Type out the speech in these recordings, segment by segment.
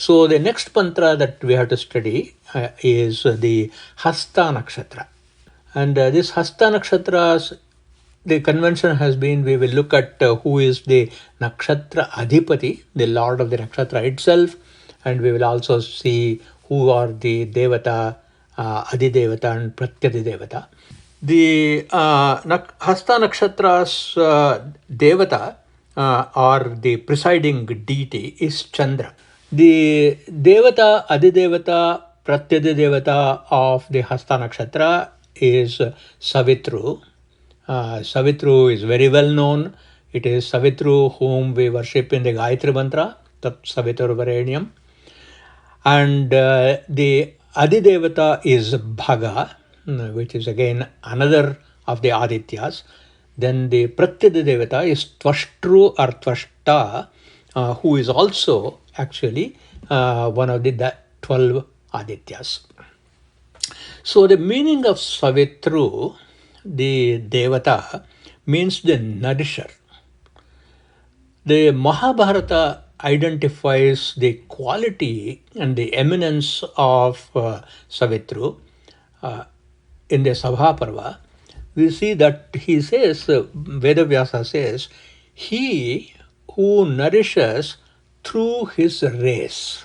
So the next mantra that we have to study is the Hasta Nakshatra. And this Hasta Nakshatras, the convention has been we will look at who is the Nakshatra Adhipati, the Lord of the Nakshatra itself, and we will also see who are the Devata, Adhidevata and Pratyadhidevata. The Hasta Nakshatra's Devata or the presiding deity is Chandra. The Devata, Adhidevata, Pratyadhidevata of the Hasta Nakshatra is Savitru. Savitru is very well known. It is Savitru whom we worship in the Gayatri Mantra, Tat Savitru Varenyam. And the Adhidevata is Bhaga, which is again another of the Adityas. Then the Pratyadhidevata is Tvashtru or Tvashta, who is also actually one of the 12 Adityas. So the meaning of Savitru, the Devata, means the nourisher. The Mahabharata identifies the quality and the eminence of Savitru in the Sabha Parva. We see that he says, Vedavyasa says, he who nourishes through his race.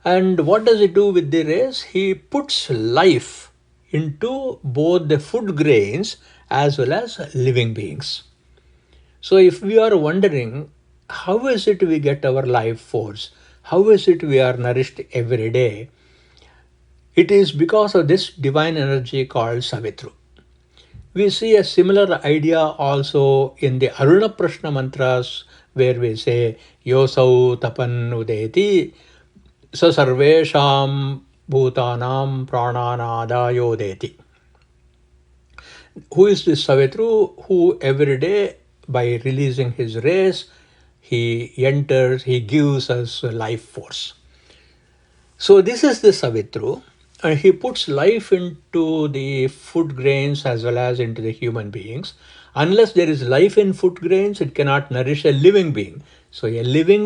And what does he do with the race? He puts life into both the food grains as well as living beings. So if we are wondering, how is it we get our life force? How is it we are nourished every day? It is because of this divine energy called Savitru. We see a similar idea also in the Aruna Prashna mantras, where we say, Yosau tapan udeti sa sarvesham bhutanam prananada yodeti. Who is this Savitru? Who every day, by releasing his rays, he enters, he gives us life force. So this is the Savitru, and he puts life into the food grains as well as into the human beings. Unless there is life in food grains, it cannot nourish a living being. So a living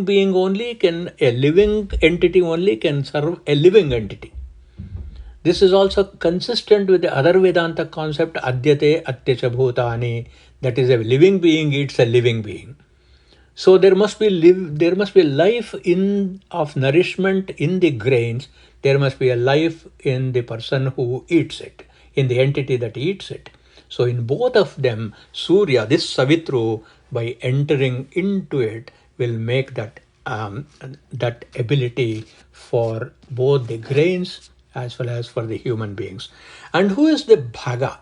entity only can serve a living entity. This is also consistent with the other Vedanta concept, Adyate Atyacha Bhutani, that is a living being eats a living being. So there must be life of nourishment in the grains. There must be a life in the person who eats it, in the entity that eats it. So in both of them, Surya, this Savitru, by entering into it, will make that ability for both the grains as well as for the human beings. And who is the Bhaga,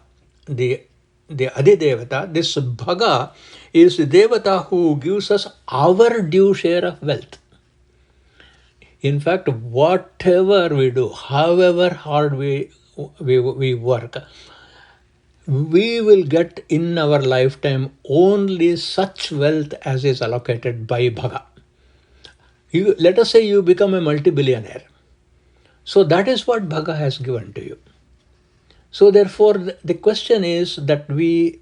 the Adhidevata? This Bhaga is the Devata who gives us our due share of wealth. In fact, whatever we do, however hard we work, we will get in our lifetime only such wealth as is allocated by Bhaga. Let us say you become a multi-billionaire. So that is what Bhaga has given to you. So therefore, the question is that we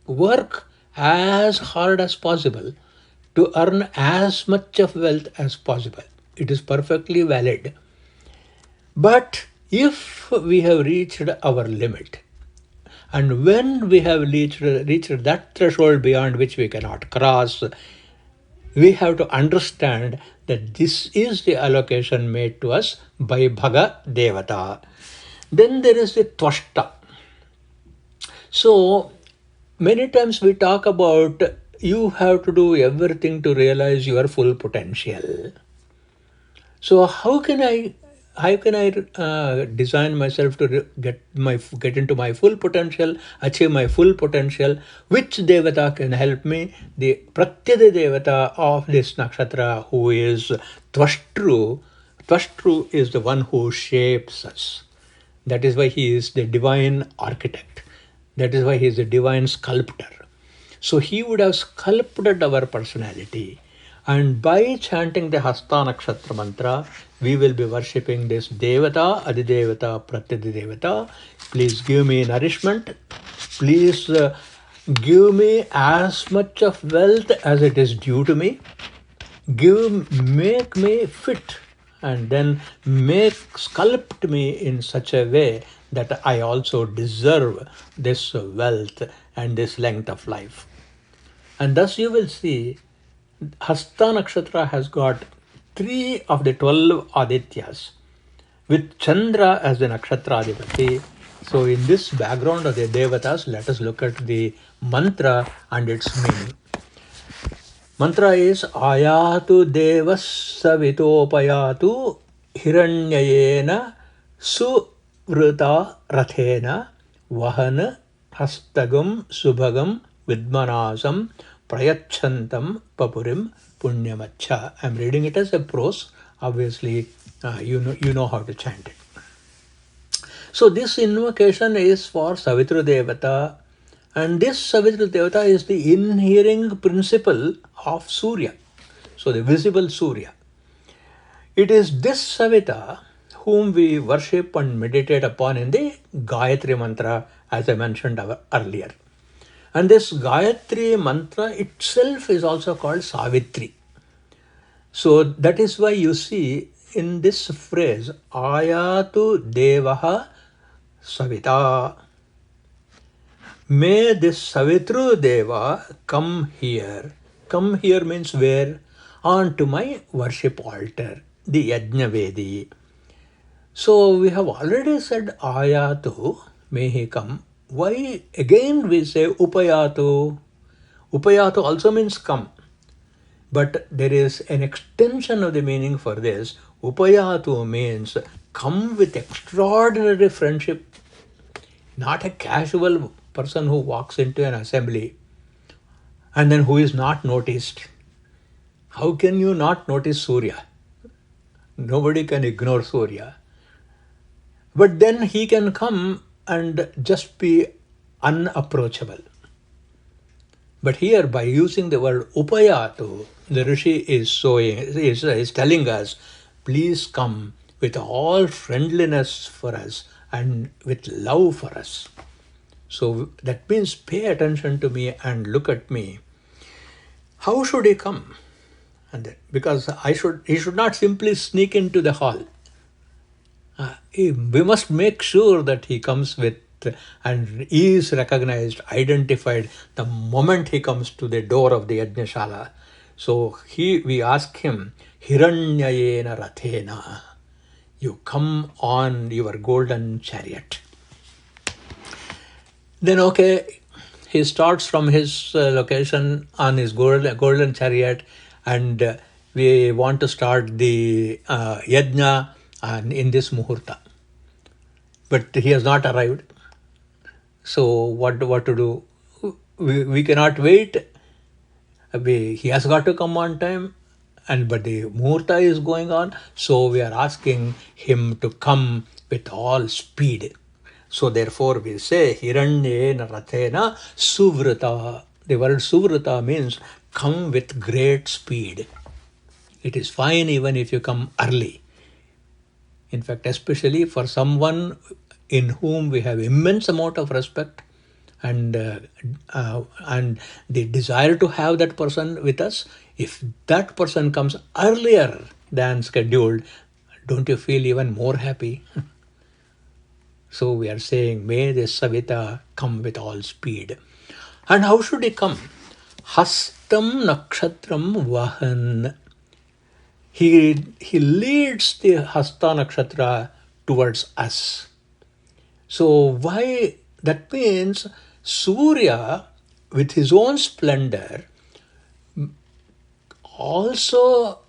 work as hard as possible to earn as much of wealth as possible. It is perfectly valid. But if we have reached our limit, and when we have reached that threshold beyond which we cannot cross, we have to understand that this is the allocation made to us by Bhaga Devata. Then there is the Tvashta. So many times we talk about you have to do everything to realize your full potential. So how can I design myself to get into my full potential, achieve my full potential? Which Devata can help me? The Pratyadhi Devata of this nakshatra, who is Tvashtru. Tvashtru is the one who shapes us. That is why he is the divine architect. That is why he is the divine sculptor. So he would have sculpted our personality. And by chanting the Hasta Nakshatra mantra, we will be worshipping this Devata, Adhidevata, Pratyadhidevata. Please give me nourishment. Please give me as much of wealth as it is due to me. make me fit, and then sculpt me in such a way that I also deserve this wealth and this length of life. And thus you will see Hasta Nakshatra has got 3 of the 12 Adityas with Chandra as the Nakshatra Adipati. So in this background of the Devatas, let us look at the mantra and its meaning. Mantra is Ayatu Devas Savitopayatu Hiranyayena Suvrita Rathena Vahana Hastagam Subhagam Vidmanasam Prayachantam Papurim Punyamacha. I am reading it as a prose. Obviously, you know how to chant it. So this invocation is for Savitru Devata, and this Savitru Devata is the inhering principle of Surya. So the visible Surya. It is this Savita whom we worship and meditate upon in the Gayatri Mantra, as I mentioned earlier. And this Gayatri Mantra itself is also called Savitri. So that is why you see in this phrase, Ayatu Devaha Savita. May this Savitru Deva come here. Come here means where? Onto my worship altar, the Yajna Vedi. So we have already said Ayatu, may he come. Why again we say Upayatu? Upayatu also means come. But there is an extension of the meaning for this. Upayatu means come with extraordinary friendship. Not a casual person who walks into an assembly and then who is not noticed. How can you not notice Surya? Nobody can ignore Surya. But then he can come and just be unapproachable. But here, by using the word Upayatu, the Rishi is telling us, please come with all friendliness for us and with love for us. So that means pay attention to me and look at me. How should he come? Because he should not simply sneak into the hall. We must make sure that he comes with and is recognized, identified the moment he comes to the door of the Yajnashala. So we ask him, Hiranyayena Rathena, you come on your golden chariot. Then he starts from his location on his golden chariot, and we want to start the yajna in this muhurta. But he has not arrived. So what to do? We cannot wait. He has got to come on time, but the muhurta is going on. So we are asking him to come with all speed. So therefore we say Hiranyena Rathena Suvrita. The word Suvrita means come with great speed. It is fine even if you come early. In fact, especially for someone in whom we have immense amount of respect and the desire to have that person with us, if that person comes earlier than scheduled, don't you feel even more happy? So we are saying, may this Savita come with all speed. And how should he come? Hastam Nakshatram Vahan. He leads the Hasta Nakshatra towards us. So why? That means Surya, with his own splendor, also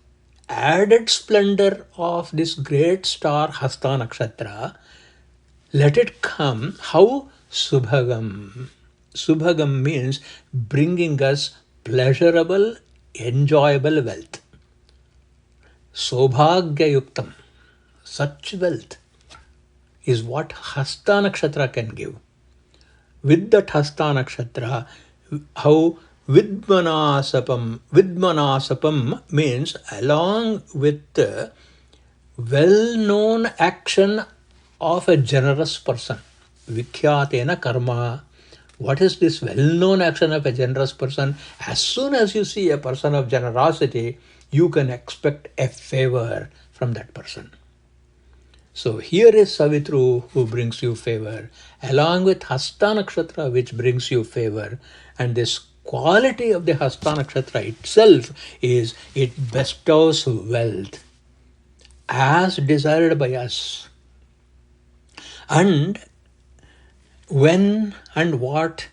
added splendor of this great star Hasta Nakshatra. Let it come. How? Subhagam. Subhagam means bringing us pleasurable, enjoyable wealth. Sobhagya Yuktam. Such wealth is what Hasta Nakshatra can give. With that Hasta Nakshatra, how Vidmanasapam. Vidmanasapam means along with the well-known action of a generous person. Vikhyatena karma. What is this well-known action of a generous person? As soon as you see a person of generosity, you can expect a favor from that person. So here is Savitru who brings you favor, along with Hasta Nakshatra, which brings you favor. And this quality of the Hasta Nakshatra itself is it bestows wealth as desired by us. And when and what,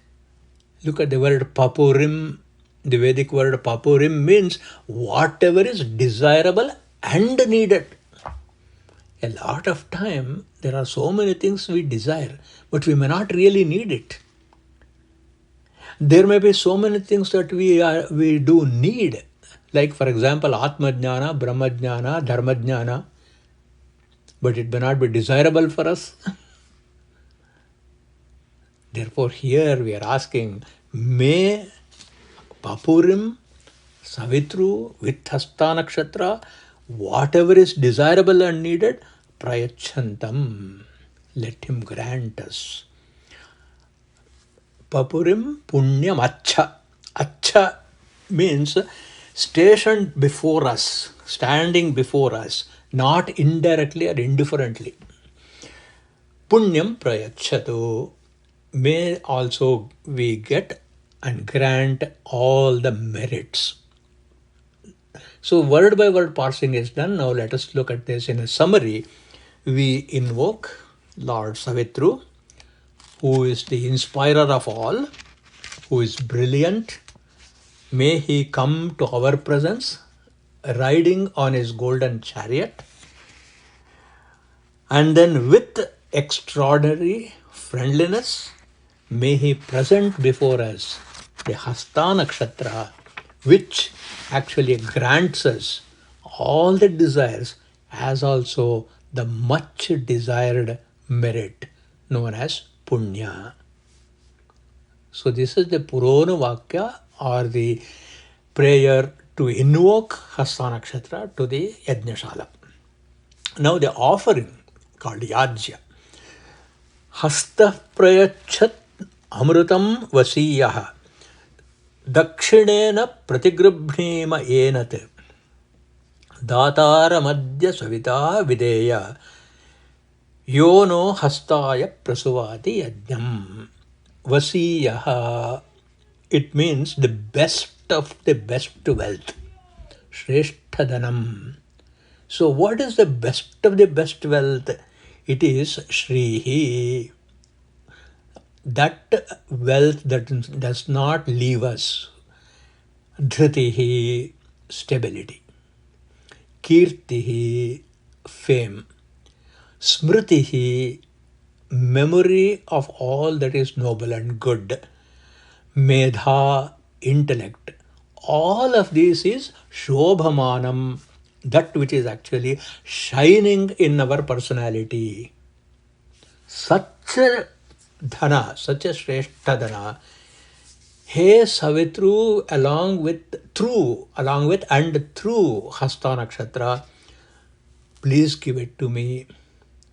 look at the word papurim. The Vedic word papurim means whatever is desirable and needed. A lot of time there are so many things we desire, but we may not really need it. There may be so many things that we do need, like for example Atma Jnana, Brahma Jnana, Dharma Jnana, but it may not be desirable for us. Therefore here we are asking, may Papurim, Savitru with Hasta Nakshatra, whatever is desirable and needed, Prayachantam, let him grant us. Papurim Punyam Acha. Acha means stationed before us, standing before us, not indirectly or indifferently. Punyam Prayachatu, may also we get and grant all the merits. So word by word parsing is done. Now let us look at this in a summary. We invoke Lord Savitru, who is the inspirer of all, who is brilliant. May he come to our presence, riding on his golden chariot, and then with extraordinary friendliness, may he present before us the Hasta Nakshatra, which actually grants us all the desires, as also the much desired merit known as Punya. So this is the Purana Vakya, or the prayer to invoke Hasta Nakshatra to the Yajnashala. Now the offering called Yajya. Hasta Prayachat Amrutam Vasiyaha Dakshinena Pratigrabhnema Enat Datara Madhya Savita Videya Yono Hastaya Prasuvati Yajnam. Vasiyaha, it means the best of the best wealth. Shresthadanam. So what is the best of the best wealth? It is Shrihi. That wealth that does not leave us. Dhritihi, stability. Kirtihi, fame. Smritihi, memory of all that is noble and good. Medha, intellect. All of this is Shobhamanam, that which is actually shining in our personality. Such a dhana, such a Shrestha dhana, Hey Savitru, along with and through Hasta Nakshatra, please give it to me.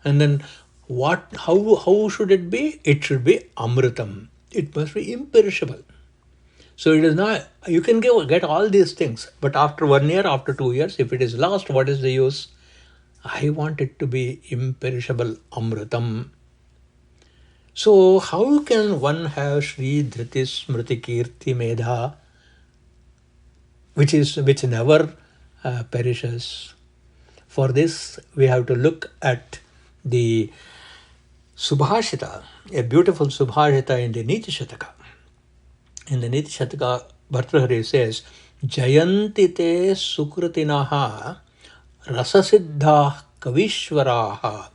And then how should it be? It should be Amritam. It must be imperishable. So it is not, you can get all these things, but after 1 year, after 2 years, if it is lost, what is the use? I want it to be imperishable Amritam. So how can one have Shri Dhriti Smriti Kirti Medha, which never perishes? For this, we have to look at the Subhashita, a beautiful Subhashita in the Niti Shataka. In the Niti Shataka, Bhartrahari says, Jayanti te sukritinaha rasasiddha kavishwaraha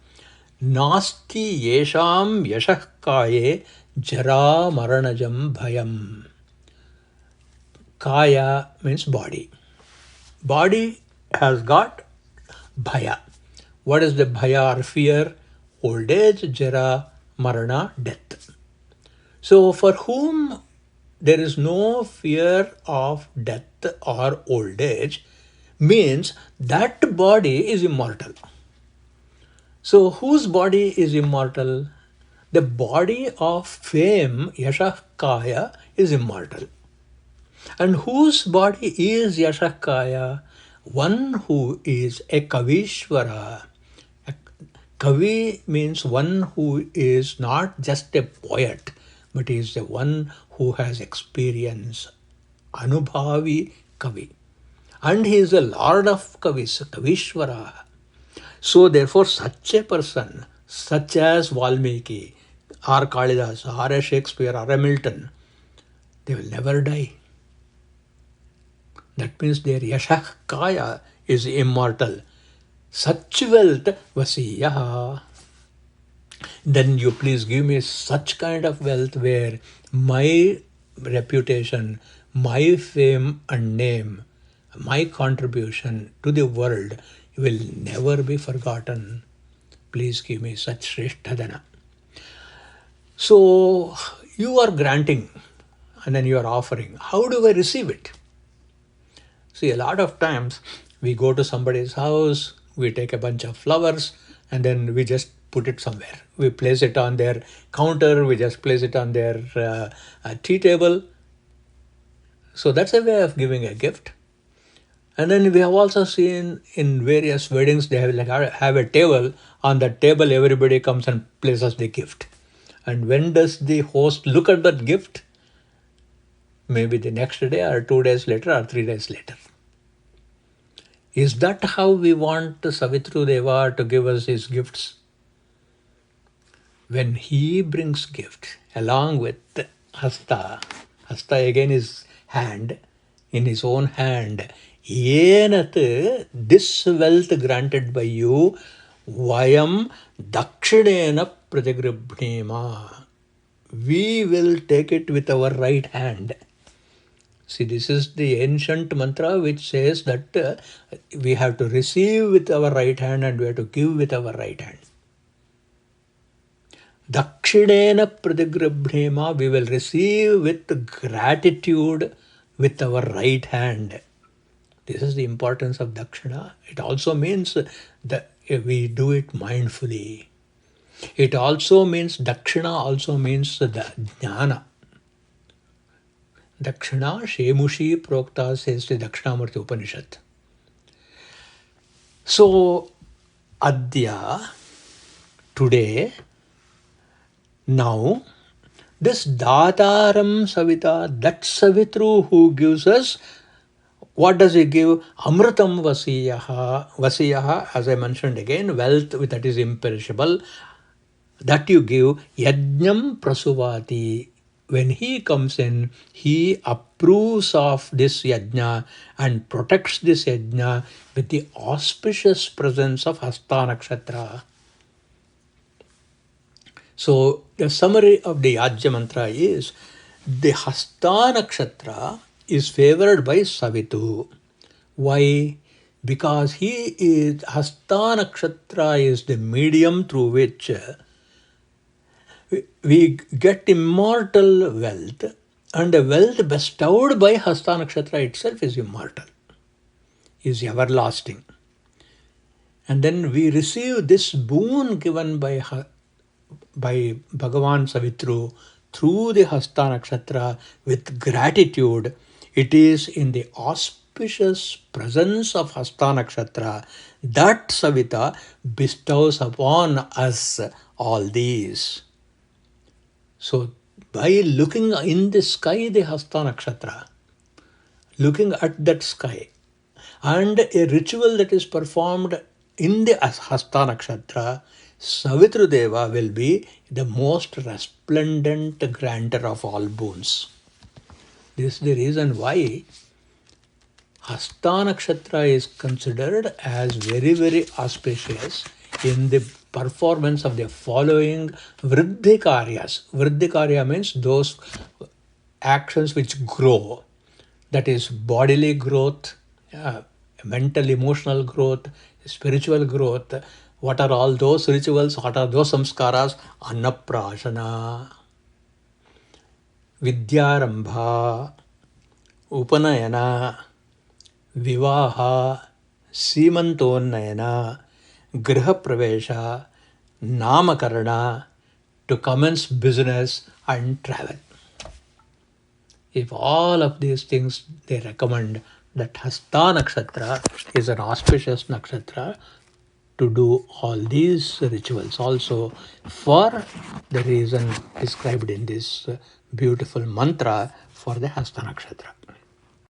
nasti yesham yashah kaye jara maranajam bhayam. Kaya means body. Body has got bhaya. What is the bhaya or fear? Old age, jara, marana, death. So for whom there is no fear of death or old age, means that body is immortal. So whose body is immortal? The body of fame, Yashah Kaya, is immortal. And whose body is Yashah Kaya? one who is a Kavishwara. A Kavi means one who is not just a poet, but is the one who has experience. Anubhavi Kavi. And he is the Lord of Kavis, Kavishwara. So therefore, such a person, such as Valmiki, or Kalidas, or a Shakespeare, or a Milton, they will never die. That means their Yashah Kaya is immortal. Such wealth Vasiyaha. Then you please give me such kind of wealth where my reputation, my fame and name, my contribution to the world will never be forgotten. Please give me such Shrestha. So you are granting and then you are offering. How do I receive it? See, a lot of times we go to somebody's house, we take a bunch of flowers, and then we just put it somewhere. We place it on their counter, we just place it on their tea table. So that's a way of giving a gift. And then we have also seen in various weddings, they have a table. On that table, everybody comes and places the gift. And when does the host look at that gift? Maybe the next day or 2 days later or 3 days later. Is that how we want Savitru Deva to give us his gifts? When he brings gift along with Hasta, Hasta again is hand, in his own hand, Yenat, this wealth granted by you, Vayam Dakshinena Pratigribhnema. We will take it with our right hand. See, this is the ancient mantra which says that we have to receive with our right hand and we have to give with our right hand. Dakshinena pratigrabhnema, we will receive with gratitude with our right hand. This is the importance of dakshina. It also means that we do it mindfully. It also means, dakshina also means the jnana. Dakshina Shemushi Prokta, says the Dakshinamurti Upanishad. So, Adya, today, now, this Dataram Savita, that Savitru who gives us, what does he give? Amritam Vasiyaha. Vasiyaha, as I mentioned again, wealth that is imperishable. That you give, Yajnam Prasuvati. When he comes in, he approves of this yajna and protects this yajna with the auspicious presence of Hasta Nakshatra. So the summary of the Yajya mantra is, the Hasta Nakshatra is favored by Savitu. Why? Because Hasta Nakshatra is the medium through which we get immortal wealth, and the wealth bestowed by Hasta Nakshatra itself is immortal, is everlasting. And then we receive this boon given by Bhagavan Savitru through the Hasta Nakshatra with gratitude. It is in the auspicious presence of Hasta Nakshatra that Savita bestows upon us all these. So, by looking in the sky, the Hasta Nakshatra, looking at that sky, and a ritual that is performed in the Hasta Nakshatra, Savitru Deva will be the most resplendent granter of all boons. This is the reason why Hasta Nakshatra is considered as very, very auspicious in the performance of the following Vriddhi Karyas. Vriddhi Karya means those actions which grow. That is bodily growth, mental, emotional growth, spiritual growth. What are all those rituals? What are those samskaras? Annaprashana, Vidyarambha, Upanayana, Vivaha, Simantonnayana, Griha Pravesha, Namakarana, to commence business and travel. If all of these things they recommend, that Hasta Nakshatra is an auspicious nakshatra to do all these rituals also, for the reason described in this beautiful mantra for the Hasta Nakshatra.